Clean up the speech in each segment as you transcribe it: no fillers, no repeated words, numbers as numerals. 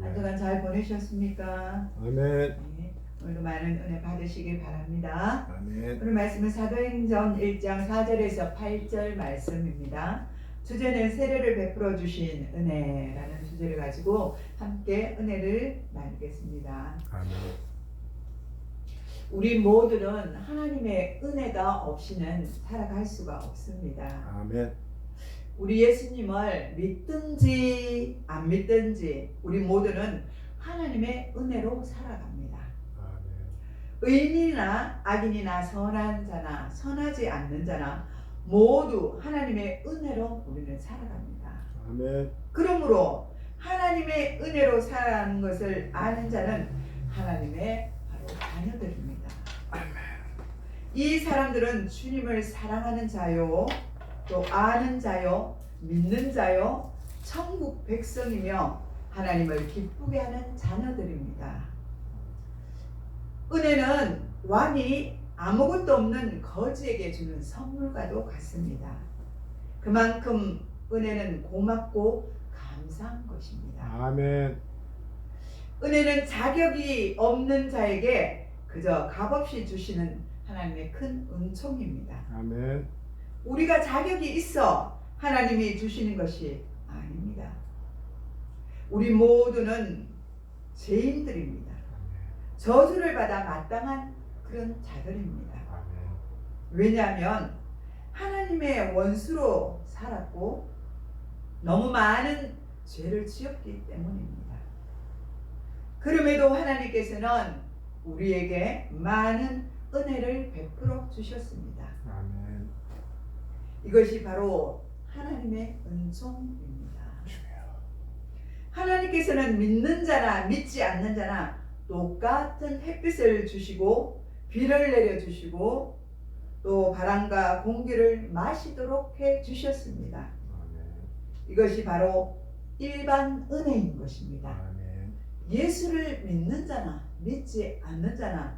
한 주간 잘 보내셨습니까? 아멘. 네, 오늘도 많은 은혜 받으시길 바랍니다. 아멘. 오늘 말씀은 사도행전 1장 4절에서 8절 말씀입니다. 주제는 세례를 베풀어 주신 은혜라는 주제를 가지고 함께 은혜를 나누겠습니다. 아멘. 우리 모두는 하나님의 은혜가 없이는 살아갈 수가 없습니다. 아멘. 우리 예수님을 믿든지 안 믿든지 우리 모두는 하나님의 은혜로 살아갑니다. 아멘. 의인이나 악인이나 선한 자나 선하지 않는 자나 모두 하나님의 은혜로 우리는 살아갑니다. 아멘. 그러므로 하나님의 은혜로 살아가는 것을 아는 자는 하나님의 바로 자녀들입니다. 이 사람들은 주님을 사랑하는 자요, 또 아는 자요, 믿는 자요, 천국 백성이며 하나님을 기쁘게 하는 자녀들입니다. 은혜는 왕이 아무것도 없는 거지에게 주는 선물과도 같습니다. 그만큼 은혜는 고맙고 감사한 것입니다. 아멘. 은혜는 자격이 없는 자에게 그저 값없이 주시는 하나님의 큰 은총입니다. 아멘. 우리가 자격이 있어 하나님이 주시는 것이 아닙니다. 우리 모두는 죄인들입니다. 저주를 받아 마땅한 그런 자들입니다. 아멘. 왜냐하면 하나님의 원수로 살았고 너무 많은 죄를 지었기 때문입니다. 그럼에도 하나님께서는 우리에게 많은 은혜를 베풀어 주셨습니다. 아멘. 이것이 바로 하나님의 은총입니다. 하나님께서는 믿는 자나 믿지 않는 자나 똑같은 햇빛을 주시고 비를 내려주시고 또 바람과 공기를 마시도록 해주셨습니다. 아멘. 이것이 바로 일반 은혜인 것입니다. 아멘. 예수를 믿는 자나 믿지 않는 자나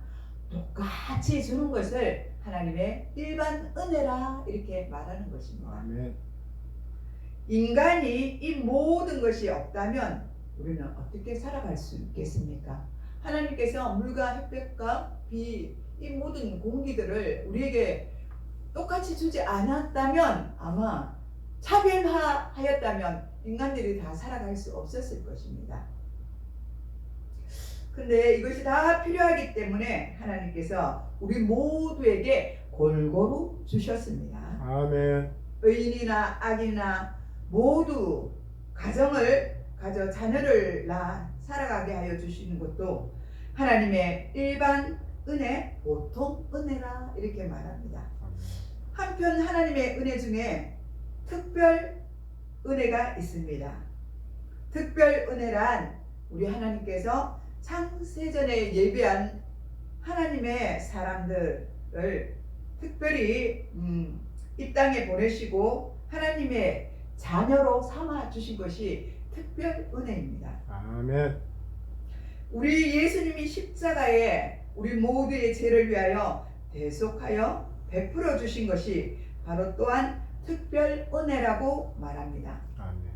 똑같이 주는 것을 하나님의 일반 은혜라 이렇게 말하는 것입니다. 아멘. 인간이 이 모든 것이 없다면 우리는 어떻게 살아갈 수 있겠습니까? 하나님께서 물과 햇볕과 비, 이 모든 공기들을 우리에게 똑같이 주지 않았다면 아마 차별화하였다면 인간들이 다 살아갈 수 없었을 것입니다. 근데 이것이 다 필요하기 때문에 하나님께서 우리 모두에게 골고루 주셨습니다. 아멘. 의인이나 악인이나 모두 가정을 가져 자녀를 낳아 살아가게 하여 주시는 것도 하나님의 일반 은혜, 보통 은혜라 이렇게 말합니다. 한편 하나님의 은혜 중에 특별 은혜가 있습니다. 특별 은혜란 우리 하나님께서 창세전에 예비한 하나님의 사람들을 특별히 이 땅에 보내시고 하나님의 자녀로 삼아 주신 것이 특별 은혜입니다. 아멘. 우리 예수님이 십자가에 우리 모두의 죄를 위하여 대속하여 베풀어 주신 것이 바로 또한 특별 은혜라고 말합니다. 아멘.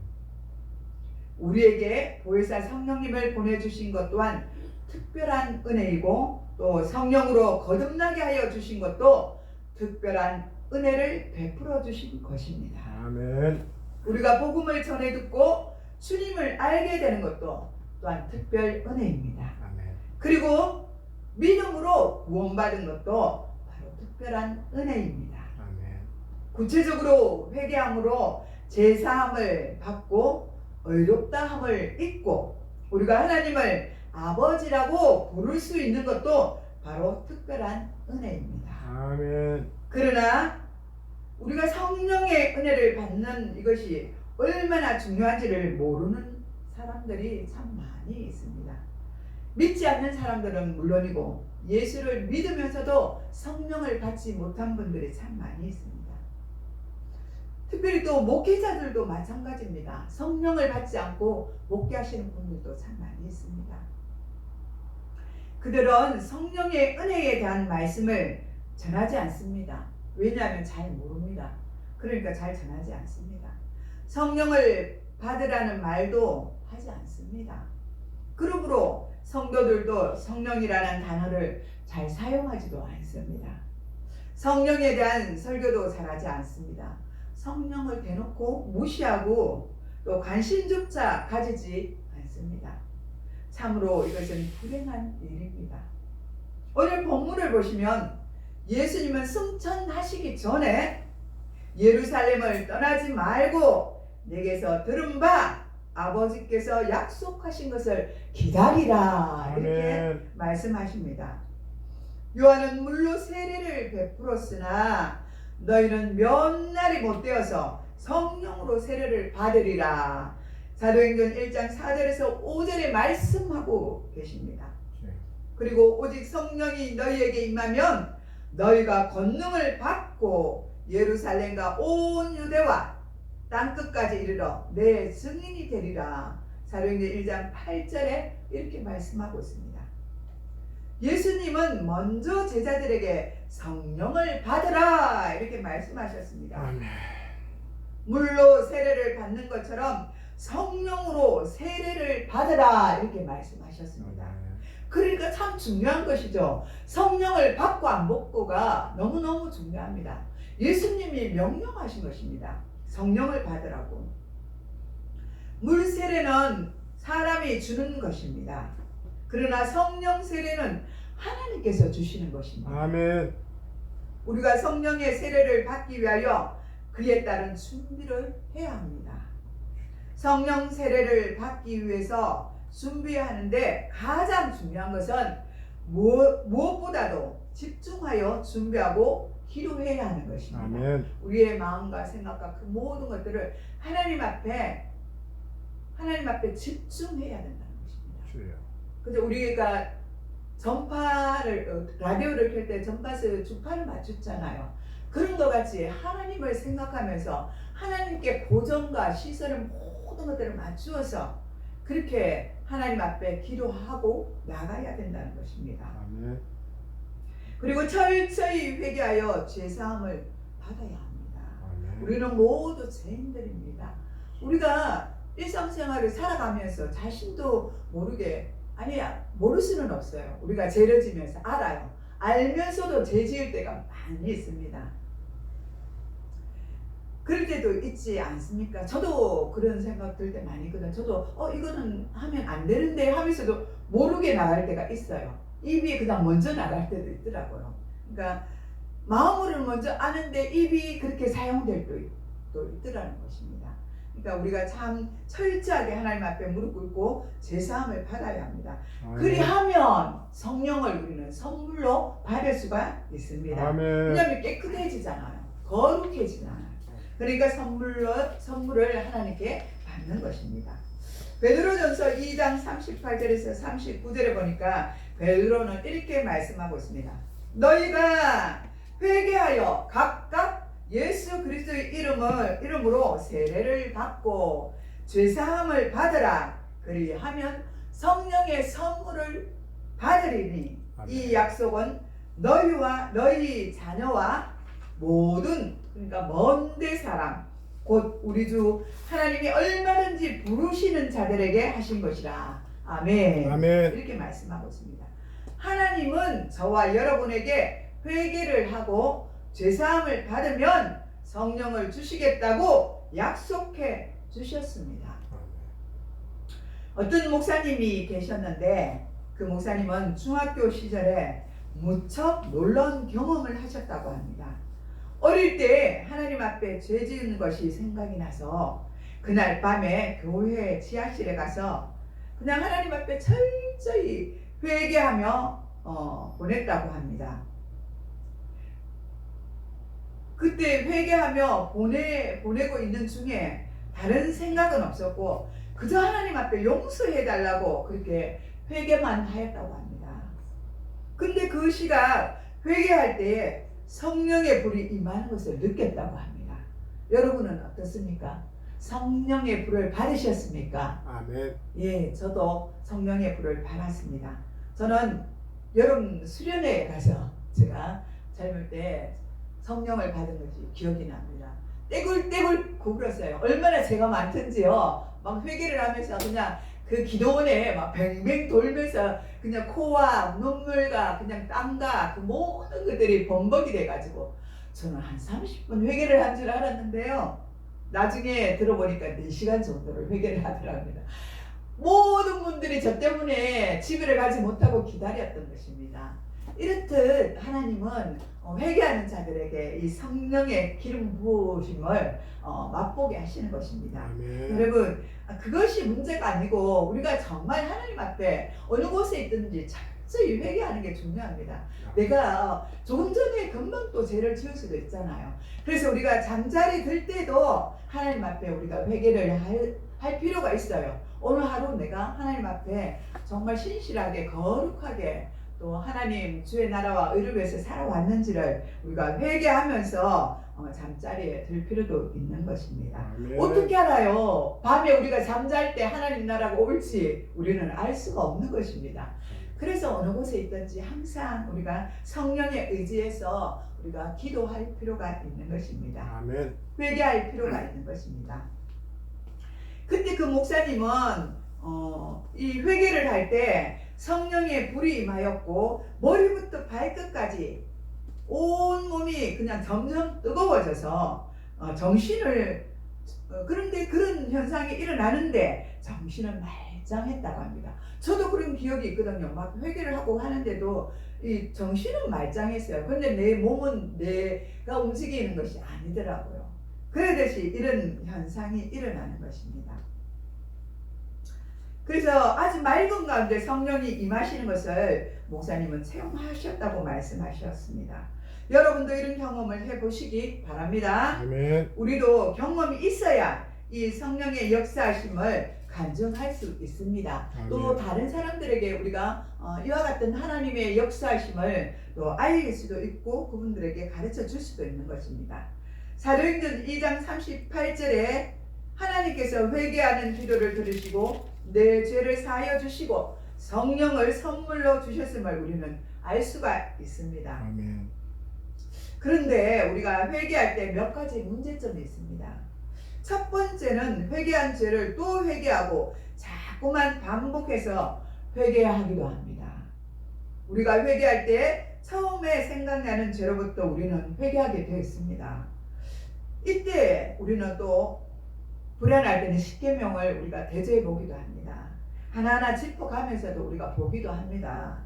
우리에게 보혜사 성령님을 보내주신 것 또한 특별한 은혜이고 또 성령으로 거듭나게 하여 주신 것도 특별한 은혜를 베풀어 주신 것입니다. 아멘. 우리가 복음을 전해 듣고 주님을 알게 되는 것도 또한 특별 은혜입니다. 아멘. 그리고 믿음으로 구원받은 것도 바로 특별한 은혜입니다. 아멘. 구체적으로 회개함으로 제사함을 받고 의롭다함을 잊고 우리가 하나님을 아버지라고 부를 수 있는 것도 바로 특별한 은혜입니다. 아멘. 그러나 우리가 성령의 은혜를 받는 이것이 얼마나 중요한지를 모르는 사람들이 참 많이 있습니다. 믿지 않는 사람들은 물론이고 예수를 믿으면서도 성령을 받지 못한 분들이 참 많이 있습니다. 특별히 또 목회자들도 마찬가지입니다. 성령을 받지 않고 목회하시는 분들도 참 많이 있습니다. 그들은 성령의 은혜에 대한 말씀을 전하지 않습니다. 왜냐하면 잘 모릅니다. 그러니까 잘 전하지 않습니다. 성령을 받으라는 말도 하지 않습니다. 그러므로 성도들도 성령이라는 단어를 잘 사용하지도 않습니다. 성령에 대한 설교도 잘하지 않습니다. 성령을 대놓고 무시하고 또 관심조차 가지지 않습니다. 참으로 이것은 불행한 일입니다. 오늘 본문을 보시면 예수님은 승천하시기 전에 예루살렘을 떠나지 말고 내게서 들은 바 아버지께서 약속하신 것을 기다리라 이렇게 아멘. 말씀하십니다. 요한은 물로 세례를 베풀었으나 너희는 몇 날이 못 되어서 성령으로 세례를 받으리라. 사도행전 1장 4절에서 5절에 말씀하고 계십니다. 그리고 오직 성령이 너희에게 임하면 너희가 권능을 받고 예루살렘과 온 유대와 땅끝까지 이르러 내 증인이 되리라. 사도행전 1장 8절에 이렇게 말씀하고 있습니다. 예수님은 먼저 제자들에게 성령을 받으라 이렇게 말씀하셨습니다. 아멘. 물로 세례를 받는 것처럼 성령으로 세례를 받으라 이렇게 말씀하셨습니다. 그러니까 참 중요한 것이죠. 성령을 받고 안 받고가 너무너무 중요합니다. 예수님이 명령하신 것입니다. 성령을 받으라고. 물 세례는 사람이 주는 것입니다. 그러나 성령 세례는 하나님께서 주시는 것입니다. 아멘. 우리가 성령의 세례를 받기 위하여 그에 따른 준비를 해야 합니다. 성령 세례를 받기 위해서 준비하는데 가장 중요한 것은 무엇보다도 집중하여 준비하고 기도해야 하는 것입니다. 아멘. 우리의 마음과 생각과 그 모든 것들을 하나님 앞에 집중해야 된다는 것입니다. 주여. 근데 우리가 전파를 라디오를 켤 때 전파에서 주파를 맞췄잖아요. 그런 것 같이 하나님을 생각하면서 하나님께 보전과 시선을 모든 것들을 맞추어서 그렇게 하나님 앞에 기도하고 나가야 된다는 것입니다. 아멘. 그리고 철저히 회개하여 죄사함을 받아야 합니다. 아멘. 우리는 모두 죄인들입니다. 우리가 일상생활을 살아가면서 자신도 모르게 모를 수는 없어요. 우리가 죄를 지면서 알아요. 알면서도 죄 지을 때가 많이 있습니다. 그럴 때도 있지 않습니까? 저도 그런 생각 들 때 많이 있거든요. 저도 이거는 하면 안 되는데 하면서도 모르게 나갈 때가 있어요. 입이 그냥 먼저 나갈 때도 있더라고요. 그러니까 마음으로는 먼저 아는데 입이 그렇게 사용될 때도 있더라는 것입니다. 그러니까 우리가 참 철저하게 하나님 앞에 무릎 꿇고 제사함을 받아야 합니다. 아멘. 그리하면 성령을 우리는 선물로 받을 수가 있습니다. 아멘. 왜냐하면 깨끗해지잖아요. 거룩해지잖아요. 그러니까 선물을 하나님께 받는 것입니다. 베드로전서 2장 38절에서 39절에 보니까 베드로는 이렇게 말씀하고 있습니다. 너희가 회개하여 각각 예수 그리스도의 이름으로 세례를 받고 죄사함을 받으라. 그리하면 성령의 선물을 받으리니 이 약속은 너희와 너희 자녀와 모든 그러니까 먼데 사람 곧 우리 주 하나님이 얼마든지 부르시는 자들에게 하신 것이라. 아멘. 아멘. 이렇게 말씀하고 있습니다. 하나님은 저와 여러분에게 회개를 하고 죄사함을 받으면 성령을 주시겠다고 약속해 주셨습니다. 어떤 목사님이 계셨는데 그 목사님은 중학교 시절에 무척 놀라운 경험을 하셨다고 합니다. 어릴 때 하나님 앞에 죄 지은 것이 생각이 나서 그날 밤에 교회 지하실에 가서 그냥 하나님 앞에 철저히 회개하며 보냈다고 합니다. 그때 회개하며 보내고 있는 중에 다른 생각은 없었고 그저 하나님 앞에 용서해달라고 그렇게 회개만 하였다고 합니다. 근데 그 시각 회개할 때에 성령의 불이 임하는 것을 느꼈다고 합니다. 여러분은 어떻습니까? 성령의 불을 받으셨습니까? 아멘. 예, 저도 성령의 불을 받았습니다. 저는 여름 수련회에 가서 제가 젊을 때 성령을 받은 것이 기억이 납니다. 떼굴떼굴 구부렸어요. 얼마나 죄가 많든지요. 막 회개를 하면서 그냥 그 기도원에 막 뱅뱅 돌면서 그냥 코와 눈물과 그냥 땀과 그 모든 것들이 범벅이 돼가지고 저는 한 30분 회개를 한 줄 알았는데요. 나중에 들어보니까 4시간 정도를 회개를 하더랍니다. 모든 분들이 저 때문에 집에를 가지 못하고 기다렸던 것입니다. 이렇듯 하나님은 회개하는 자들에게 이 성령의 기름 부으심을 맛보게 하시는 것입니다. 아멘. 여러분, 그것이 문제가 아니고 우리가 정말 하나님 앞에 어느 곳에 있든지 철저히 회개하는 게 중요합니다. 내가 조금 전에 금방 또 죄를 지을 수도 있잖아요. 그래서 우리가 잠자리 들 때도 하나님 앞에 우리가 회개를 할 필요가 있어요. 오늘 하루 내가 하나님 앞에 정말 신실하게 거룩하게 또 하나님 주의 나라와 의를 위해서 살아왔는지를 우리가 회개하면서 잠자리에 들 필요도 있는 것입니다. 아멘. 어떻게 알아요? 밤에 우리가 잠잘 때 하나님 나라가 올지 우리는 알 수가 없는 것입니다. 그래서 어느 곳에 있든지 항상 우리가 성령에 의지해서 우리가 기도할 필요가 있는 것입니다. 아멘. 회개할 필요가 있는 것입니다. 그때 그 목사님은 이 회개를 할 때 성령의 불이 임하였고 머리부터 발끝까지 온 몸이 그냥 점점 뜨거워져서 정신을 그런데 그런 현상이 일어나는데 정신은 말짱했다고 합니다. 저도 그런 기억이 있거든요. 막 회개를 하고 하는데도 이 정신은 말짱했어요. 그런데 내 몸은 내가 움직이는 것이 아니더라고요. 그러듯이 이런 현상이 일어나는 것입니다. 그래서 아주 맑은 가운데 성령이 임하시는 것을 목사님은 체험하셨다고 말씀하셨습니다. 여러분도 이런 경험을 해보시기 바랍니다. 아멘. 우리도 경험이 있어야 이 성령의 역사하심을 간증할 수 있습니다. 아멘. 또 다른 사람들에게 우리가 이와 같은 하나님의 역사하심을 또 알릴 수도 있고 그분들에게 가르쳐 줄 수도 있는 것입니다. 사도행전 2장 38절에 하나님께서 회개하는 기도를 들으시고 내 죄를 사하여 주시고 성령을 선물로 주셨음을 우리는 알 수가 있습니다. 아멘. 그런데 우리가 회개할 때 몇 가지 문제점이 있습니다. 첫 번째는 회개한 죄를 또 회개하고 자꾸만 반복해서 회개하기도 합니다. 우리가 회개할 때 처음에 생각나는 죄로부터 우리는 회개하게 되어 있습니다. 이때 우리는 또 불안할 때는 십계명을 우리가 대조해 보기도 합니다. 하나하나 짚어가면서도 우리가 보기도 합니다.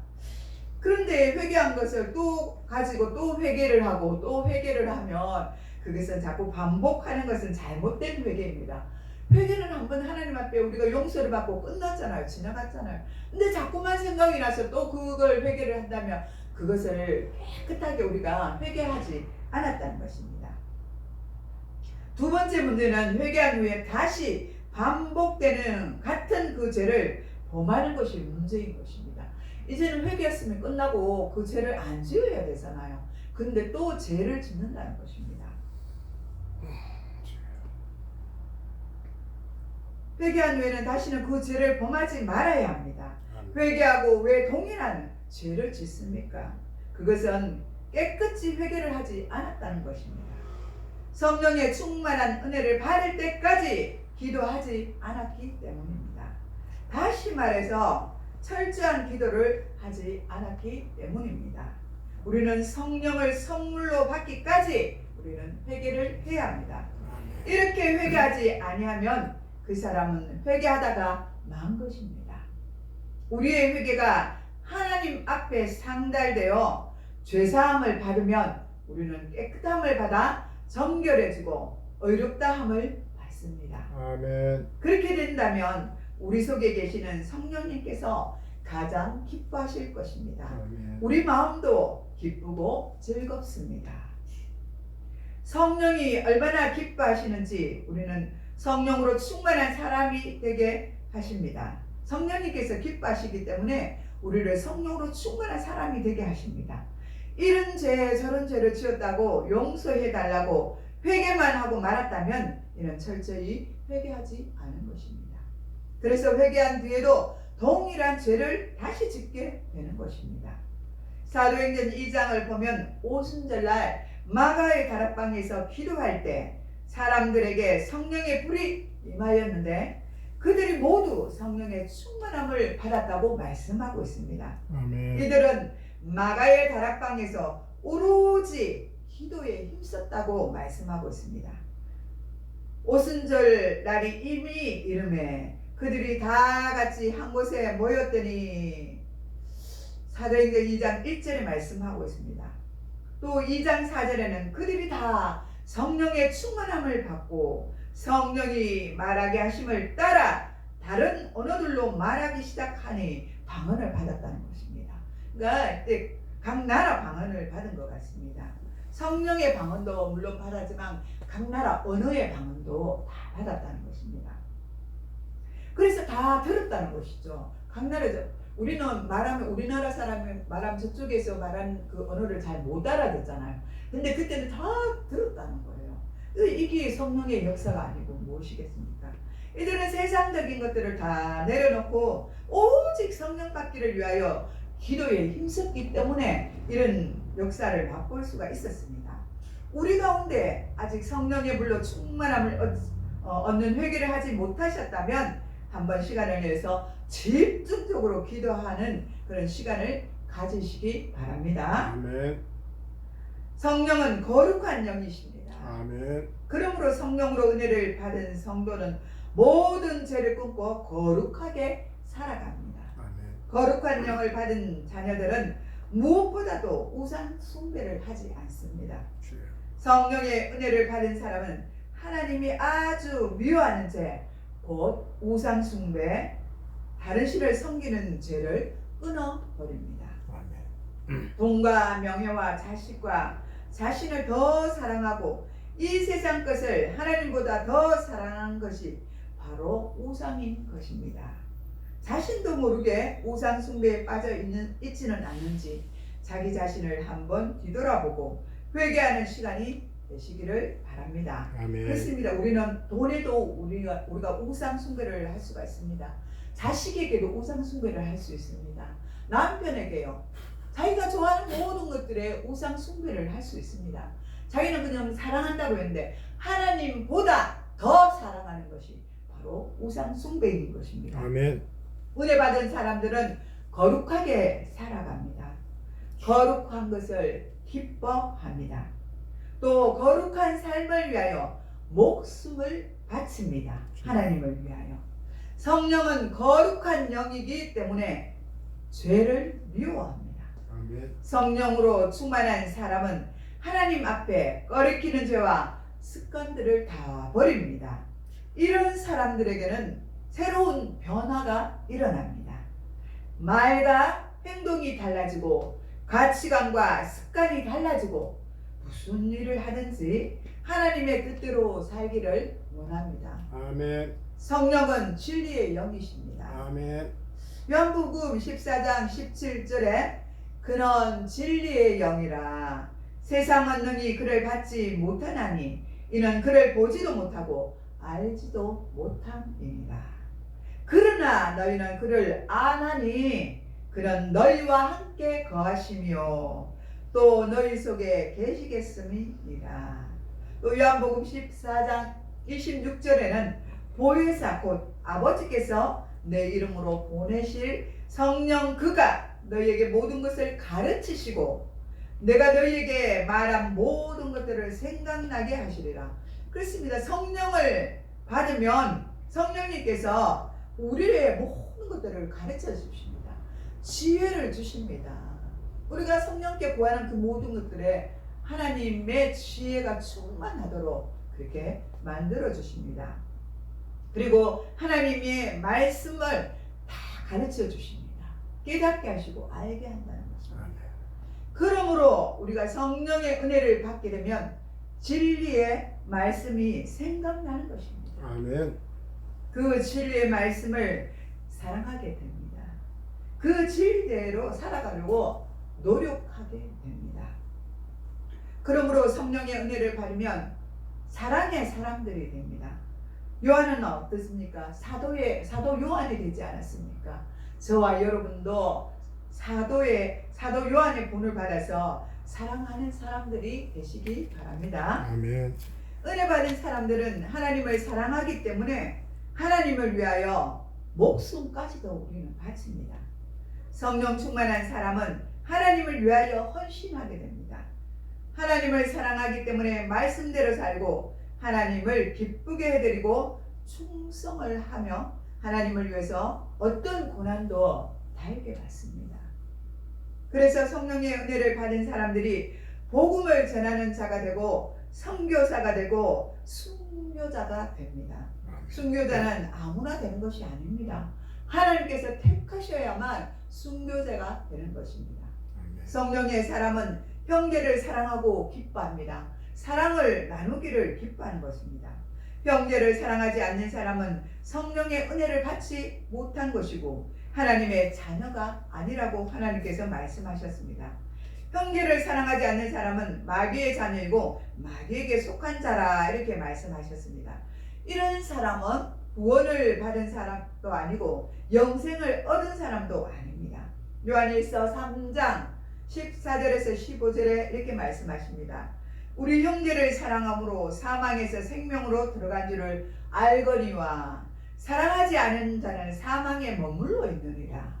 그런데 회개한 것을 또 가지고 또 회개를 하고 또 회개를 하면 그것은 자꾸 반복하는 것은 잘못된 회개입니다. 회개는 한번 하나님 앞에 우리가 용서를 받고 끝났잖아요. 지나갔잖아요. 근데 자꾸만 생각이 나서 또 그걸 회개를 한다면 그것을 깨끗하게 우리가 회개하지 않았다는 것입니다. 두 번째 문제는 회개한 후에 다시 반복되는 같은 그 죄를 범하는 것이 문제인 것입니다. 이제는 회개했으면 끝나고 그 죄를 안 지어야 되잖아요. 근데 또 죄를 짓는다는 것입니다. 회개한 후에는 다시는 그 죄를 범하지 말아야 합니다. 회개하고 왜 동일한 죄를 짓습니까? 그것은 깨끗이 회개를 하지 않았다는 것입니다. 성령의 충만한 은혜를 받을 때까지 기도하지 않았기 때문입니다. 다시 말해서 철저한 기도를 하지 않았기 때문입니다. 우리는 성령을 선물로 받기까지 우리는 회개를 해야 합니다. 이렇게 회개하지 아니하면 그 사람은 회개하다가 망한 것입니다. 우리의 회개가 하나님 앞에 상달되어 죄사함을 받으면 우리는 깨끗함을 받아 정결해지고 의롭다함을 받습니다. 아멘. 그렇게 된다면 우리 속에 계시는 성령님께서 가장 기뻐하실 것입니다. 아멘. 우리 마음도 기쁘고 즐겁습니다. 성령이 얼마나 기뻐하시는지 우리는 성령으로 충만한 사람이 되게 하십니다. 성령님께서 기뻐하시기 때문에 우리를 성령으로 충만한 사람이 되게 하십니다. 이런 죄 저런 죄를 지었다고 용서해 달라고 회개만 하고 말았다면 이는 철저히 회개하지 않은 것입니다. 그래서 회개한 뒤에도 동일한 죄를 다시 짓게 되는 것입니다. 사도행전 2장을 보면 오순절날 마가의 다락방에서 기도할 때 사람들에게 성령의 불이 임하였는데 그들이 모두 성령의 충만함을 받았다고 말씀하고 있습니다. 아멘. 이들은 마가의 다락방에서 오로지 기도에 힘썼다고 말씀하고 있습니다. 오순절 날이 이미 이름에 그들이 다 같이 한 곳에 모였더니 사도행전 2장 1절에 말씀하고 있습니다. 또 2장 4절에는 그들이 다 성령의 충만함을 받고 성령이 말하게 하심을 따라 다른 언어들로 말하기 시작하니 방언을 받았다는 것입니다. 그러니까 각 나라 방언을 받은 것 같습니다. 성령의 방언도 물론 받았지만 각 나라 언어의 방언도 다 받았다는 것입니다. 그래서 다 들었다는 것이죠. 각 나라죠. 우리는 말하면 우리나라 사람이 말하면 저쪽에서 말하는 그 언어를 잘 못 알아듣잖아요. 근데 그때는 다 들었다는 거예요. 이게 성령의 역사가 아니고 무엇이겠습니까? 이들은 세상적인 것들을 다 내려놓고 오직 성령 받기를 위하여 기도에 힘썼기 때문에 이런 역사를 맛볼 수가 있었습니다. 우리 가운데 아직 성령의 불로 충만함을 얻는 회개를 하지 못하셨다면 한번 시간을 내서 집중적으로 기도하는 그런 시간을 가지시기 바랍니다. 아멘. 성령은 거룩한 영이십니다. 아멘. 그러므로 성령으로 은혜를 받은 성도는 모든 죄를 끊고 거룩하게 살아갑니다. 아멘. 거룩한 영을 받은 자녀들은 무엇보다도 우상 숭배를 하지 않습니다. 주여. 성령의 은혜를 받은 사람은 하나님이 아주 미워하는 죄, 곧 우상 숭배, 다른 신을 섬기는 죄를 끊어버립니다. 아멘. 돈과 명예와 자식과 자신을 더 사랑하고 이 세상 것을 하나님보다 더 사랑하는 것이 바로 우상인 것입니다. 자신도 모르게 우상 숭배에 빠져 있지는 않는지 자기 자신을 한번 뒤돌아보고 회개하는 시간이 되시기를 바랍니다. 아멘. 그렇습니다. 우리는 돈에도 우리가 우상 숭배를 할 수가 있습니다. 자식에게도 우상 숭배를 할 수 있습니다. 남편에게요. 자기가 좋아하는 모든 것들에 우상 숭배를 할 수 있습니다. 자기는 그냥 사랑한다고 했는데 하나님보다 더 사랑하는 것이 바로 우상 숭배인 것입니다. 아멘. 은혜 받은 사람들은 거룩하게 살아갑니다. 거룩한 것을 기뻐합니다. 또 거룩한 삶을 위하여 목숨을 바칩니다. 하나님을 위하여. 성령은 거룩한 영이기 때문에 죄를 미워합니다. 아멘. 성령으로 충만한 사람은 하나님 앞에 꺼리키는 죄와 습관들을 다 버립니다. 이런 사람들에게는 새로운 변화가 일어납니다. 말과 행동이 달라지고 가치관과 습관이 달라지고 무슨 일을 하든지 하나님의 뜻대로 살기를 원합니다. 아멘. 성령은 진리의 영이십니다. 아멘. 요한복음 14장 17절에 그는 진리의 영이라 세상은 능히 그를 받지 못하나니 이는 그를 보지도 못하고 알지도 못함이니라. 그러나 너희는 그를 아나니 그는 너희와 함께 거하시며 또 너희 속에 계시겠음이니라. 또 요한복음 14장 26절에는 보혜사 곧 아버지께서 내 이름으로 보내실 성령 그가 너희에게 모든 것을 가르치시고 내가 너희에게 말한 모든 것들을 생각나게 하시리라. 그렇습니다. 성령을 받으면 성령님께서 우리의 모든 것들을 가르쳐 주십니다. 지혜를 주십니다. 우리가 성령께 구하는 그 모든 것들에 하나님의 지혜가 충만하도록 그렇게 만들어 주십니다. 그리고 하나님의 말씀을 다 가르쳐 주십니다. 깨닫게 하시고 알게 한다는 것입니다. 아멘. 그러므로 우리가 성령의 은혜를 받게 되면 진리의 말씀이 생각나는 것입니다. 아멘. 그 진리의 말씀을 사랑하게 됩니다. 그 진리대로 살아가려고 노력하게 됩니다. 그러므로 성령의 은혜를 받으면 사랑의 사람들이 됩니다. 요한은 어떻습니까? 사도 요한이 되지 않았습니까? 저와 여러분도 사도 요한의 본을 받아서 사랑하는 사람들이 되시기 바랍니다. 아멘. 은혜 받은 사람들은 하나님을 사랑하기 때문에 하나님을 위하여 목숨까지도 우리는 바칩니다. 성령 충만한 사람은 하나님을 위하여 헌신하게 됩니다. 하나님을 사랑하기 때문에 말씀대로 살고 하나님을 기쁘게 해드리고 충성을 하며 하나님을 위해서 어떤 고난도 달게 받습니다. 그래서 성령의 은혜를 받은 사람들이 복음을 전하는 자가 되고 선교사가 되고 순교자가 됩니다. 순교자는 아무나 되는 것이 아닙니다. 하나님께서 택하셔야만 순교자가 되는 것입니다. 성령의 사람은 형제를 사랑하고 기뻐합니다. 사랑을 나누기를 기뻐하는 것입니다. 형제를 사랑하지 않는 사람은 성령의 은혜를 받지 못한 것이고 하나님의 자녀가 아니라고 하나님께서 말씀하셨습니다. 형제를 사랑하지 않는 사람은 마귀의 자녀이고 마귀에게 속한 자라 이렇게 말씀하셨습니다. 이런 사람은 구원을 받은 사람도 아니고 영생을 얻은 사람도 아닙니다. 요한일서 3장 14절에서 15절에 이렇게 말씀하십니다. 우리 형제를 사랑함으로 사망에서 생명으로 들어간 줄을 알거니와 사랑하지 않은 자는 사망에 머물러 있느니라.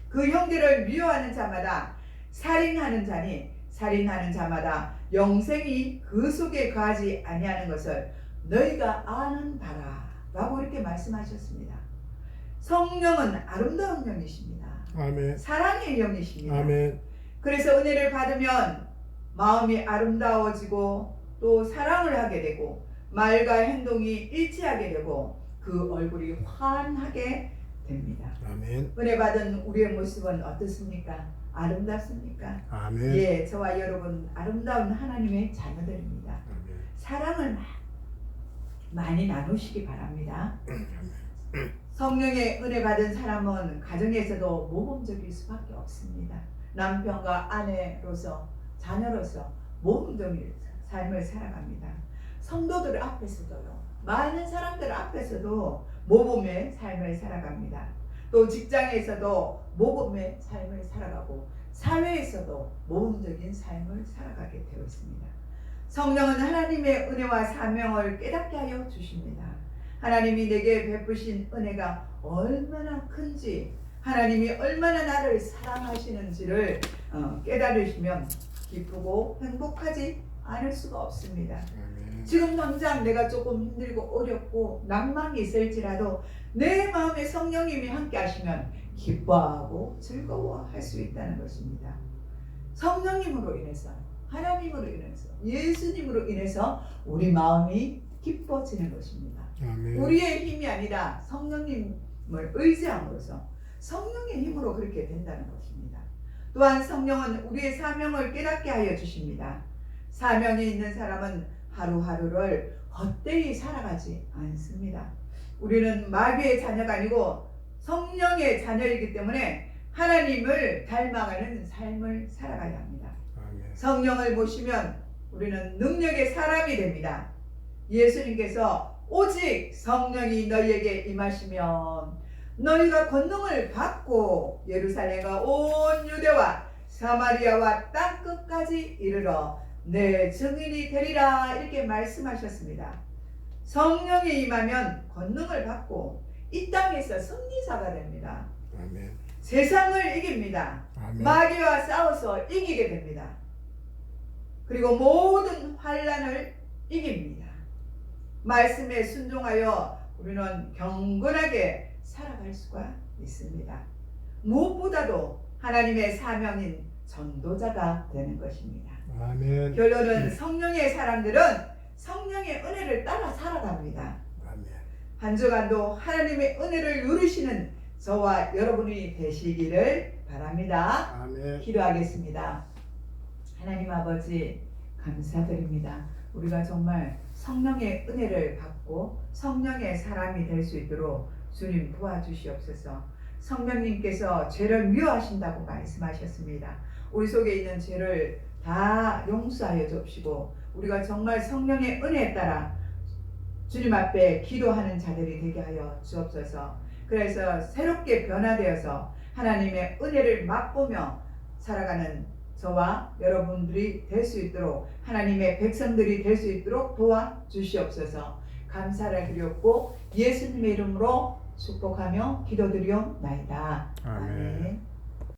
그 형제를 미워하는 자마다 살인하는 자니 살인하는 자마다 영생이 그 속에 거하지 아니하는 것을 너희가 아는 바라 라고 이렇게 말씀하셨습니다. 성령은 아름다운 영이십니다. 아멘. 사랑의 영이십니다. 아멘. 그래서 은혜를 받으면 마음이 아름다워지고 또 사랑을 하게 되고 말과 행동이 일치하게 되고 그 얼굴이 환하게 됩니다. 아멘. 은혜 받은 우리의 모습은 어떻습니까? 아름답습니까? 아멘. 예, 저와 여러분 아름다운 하나님의 자녀들입니다. 아멘. 사랑을 많이 나누시기 바랍니다. 성령의 은혜 받은 사람은 가정에서도 모범적일 수밖에 없습니다. 남편과 아내로서 자녀로서 모범적인 삶을 살아갑니다. 성도들 앞에서도요. 많은 사람들 앞에서도 모범의 삶을 살아갑니다. 또 직장에서도 모범의 삶을 살아가고 사회에서도 모범적인 삶을 살아가게 되어 있습니다. 성령은 하나님의 은혜와 사명을 깨닫게 하여 주십니다. 하나님이 내게 베푸신 은혜가 얼마나 큰지 하나님이 얼마나 나를 사랑하시는지를 깨달으시면 기쁘고 행복하지 않을 수가 없습니다. 아멘. 지금 당장 내가 조금 힘들고 어렵고 난망이 있을지라도 내 마음에 성령님이 함께 하시면 기뻐하고 즐거워할 수 있다는 것입니다. 성령님으로 인해서 하나님으로 인해서 예수님으로 인해서 우리 마음이 기뻐지는 것입니다. 아멘. 우리의 힘이 아니라 성령님을 의지함으로써 성령의 힘으로 그렇게 된다는 것입니다. 또한 성령은 우리의 사명을 깨닫게 하여 주십니다. 사명이 있는 사람은 하루하루를 헛되이 살아가지 않습니다. 우리는 마귀의 자녀가 아니고 성령의 자녀이기 때문에 하나님을 닮아가는 삶을 살아가야 합니다. 아멘. 성령을 모시면 우리는 능력의 사람이 됩니다. 예수님께서 오직 성령이 너희에게 임하시면 너희가 권능을 받고 예루살렘과 온 유대와 사마리아와 땅끝까지 이르러 내 증인이 되리라 이렇게 말씀하셨습니다. 성령이 임하면 권능을 받고 이 땅에서 승리자가 됩니다. 아멘. 세상을 이깁니다. 아멘. 마귀와 싸워서 이기게 됩니다. 그리고 모든 환난을 이깁니다. 말씀에 순종하여 우리는 경건하게 살아갈 수가 있습니다. 무엇보다도 하나님의 사명인 전도자가 되는 것입니다. 아멘. 결론은 성령의 사람들은 성령의 은혜를 따라 살아갑니다. 아멘. 한 주간도 하나님의 은혜를 누리시는 저와 여러분이 되시기를 바랍니다. 아멘. 기도하겠습니다. 하나님 아버지 감사드립니다. 우리가 정말 성령의 은혜를 받고 성령의 사람이 될 수 있도록 주님 도와주시옵소서. 성령님께서 죄를 미워하신다고 말씀하셨습니다. 우리 속에 있는 죄를 다 용서하여 주시고 우리가 정말 성령의 은혜에 따라 주님 앞에 기도하는 자들이 되게 하여 주옵소서. 그래서 새롭게 변화되어서 하나님의 은혜를 맛보며 살아가는 저와 여러분들이 될 수 있도록 하나님의 백성들이 될 수 있도록 도와주시옵소서. 감사를 드렸고 예수님의 이름으로 축복하며 기도드리옵나이다. 아멘.